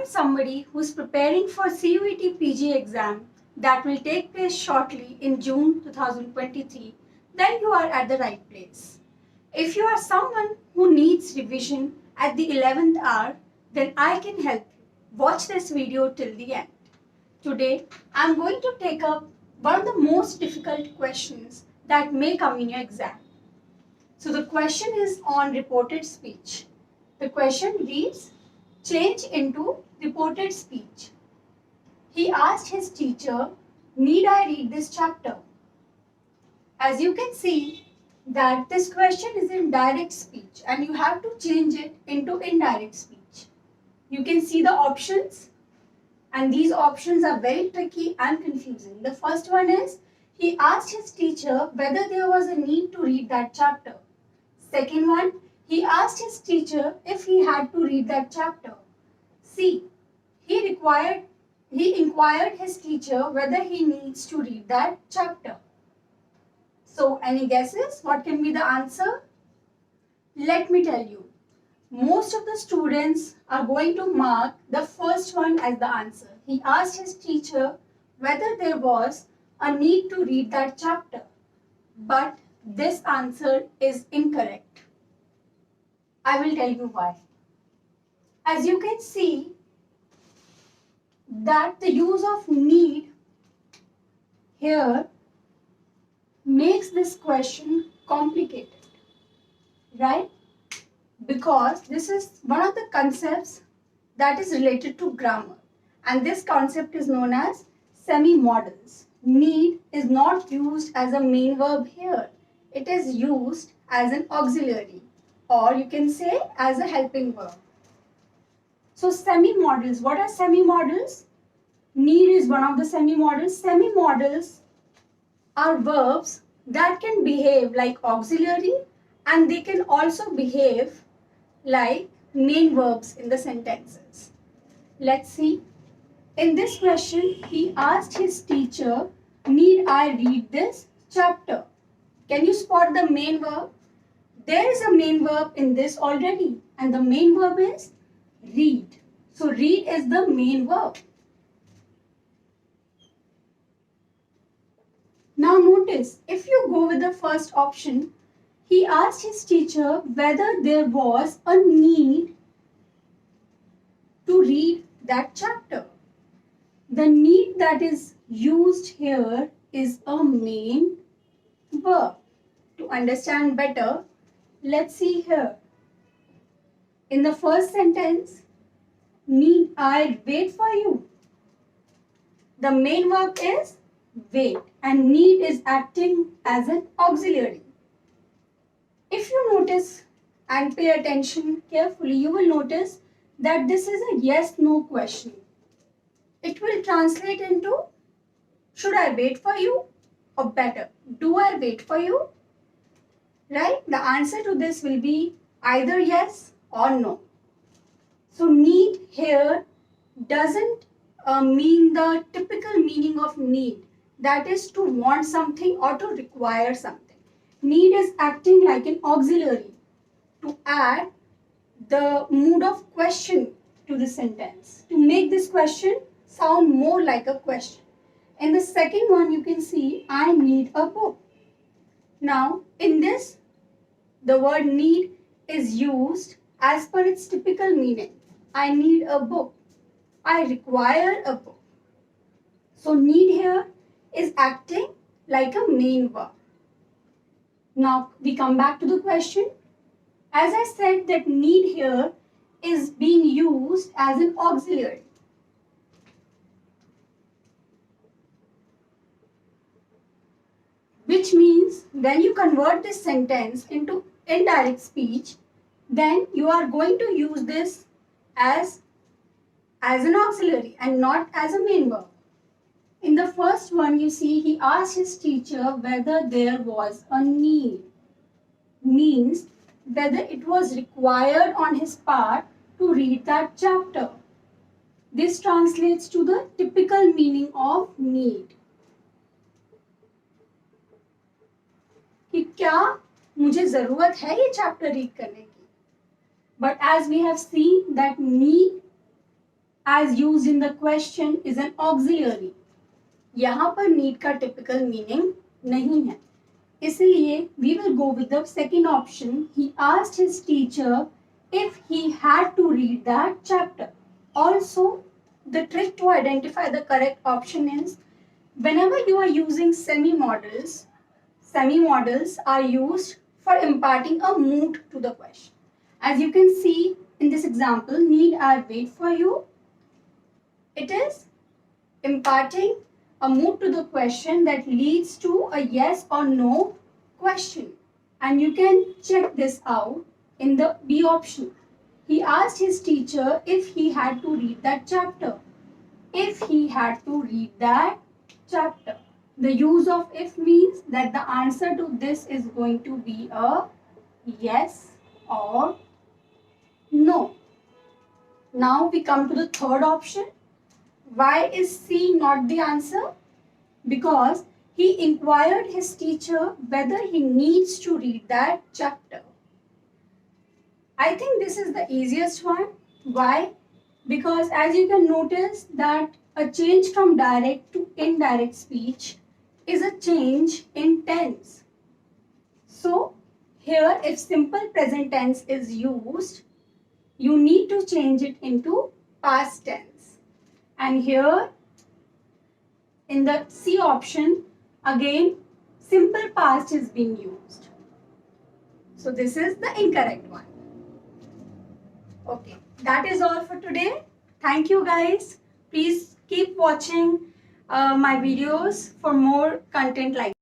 somebody who's preparing for CUET PG exam that will take place shortly in June 2023, then you are at the right place. If you are someone who needs revision at the 11th hour, then I can help you. Watch this video till the end. Today, I'm going to take up one of the most difficult questions that may come in your exam. So the question is on reported speech. The question reads, change into reported speech. He asked his teacher, need I read this chapter? As you can see that this question is in direct speech and you have to change it into indirect speech. You can see the options and these options are very tricky and confusing. The first one is, he asked his teacher whether there was a need to read that chapter. Second one, he asked his teacher if he had to read that chapter. C, he inquired his teacher whether he needs to read that chapter. So, any guesses? What can be the answer? Let me tell you. Most of the students are going to mark the first one as the answer. He asked his teacher whether there was a need to read that chapter. But this answer is incorrect. I will tell you why. As you can see that the use of need here makes this question complicated, right? Because this is one of the concepts that is related to grammar, and this concept is known as semi-modals. Need is not used as a main verb here. It is used as an auxiliary, or you can say as a helping verb. So semi-modals, what are semi-modals? Need is one of the semi-modals. Semi-modals are verbs that can behave like auxiliary and they can also behave like main verbs in the sentences. Let's see. In this question, he asked his teacher, need I read this chapter? Can you spot the main verb? There is a main verb in this already, and the main verb is read. So read is the main verb. Now notice, if you go with the first option, he asked his teacher whether there was a need to read that chapter. The need that is used here is a main verb. To understand better, let's see here. In the first sentence, need I wait for you? The main verb is wait and need is acting as an auxiliary. If you notice and pay attention carefully, you will notice that this is a yes-no question. It will translate into, should I wait for you? Or better, do I wait for you? Right? The answer to this will be either yes or no. So need here doesn't mean the typical meaning of need. That is to want something or to require something. Need is acting like an auxiliary to add the mood of question to the sentence, to make this question sound more like a question. In the second one, you can see, I need a book. Now, in this, the word need is used as per its typical meaning. I need a book. I require a book. So, need here is acting like a main verb. Now, we come back to the question. As I said, that need here is being used as an auxiliary. Which means when you convert this sentence into indirect speech, then you are going to use this as an auxiliary and not as a main verb. In the first one, you see he asked his teacher whether there was a need. Means whether it was required on his part to read that chapter. This translates to the typical meaning of need. कि क्या मुझे ज़रूरत है ये chapter read करने की? But as we have seen that need as used in the question is an auxiliary. यहाँ पर need का typical meaning नहीं है. इसलिए we will go with the second option. He asked his teacher if he had to read that chapter. Also, the trick to identify the correct option is whenever you are using semi-modals are used for imparting a mood to the question. As you can see in this example, need I wait for you? It is imparting a mood to the question that leads to a yes or no question. And you can check this out in the B option. He asked his teacher if he had to read that chapter. If he had to read that chapter. The use of if means that the answer to this is going to be a yes or no. Now we come to the third option. Why is C not the answer? Because he inquired his teacher whether he needs to read that chapter. I think this is the easiest one. Why? Because as you can notice that a change from direct to indirect speech is a change in tense. So here if simple present tense is used, you need to change it into past tense. And here in the C option, again, simple past is being used. So this is the incorrect one. Okay, that is all for today. Thank you guys. Please keep watching my videos for more content like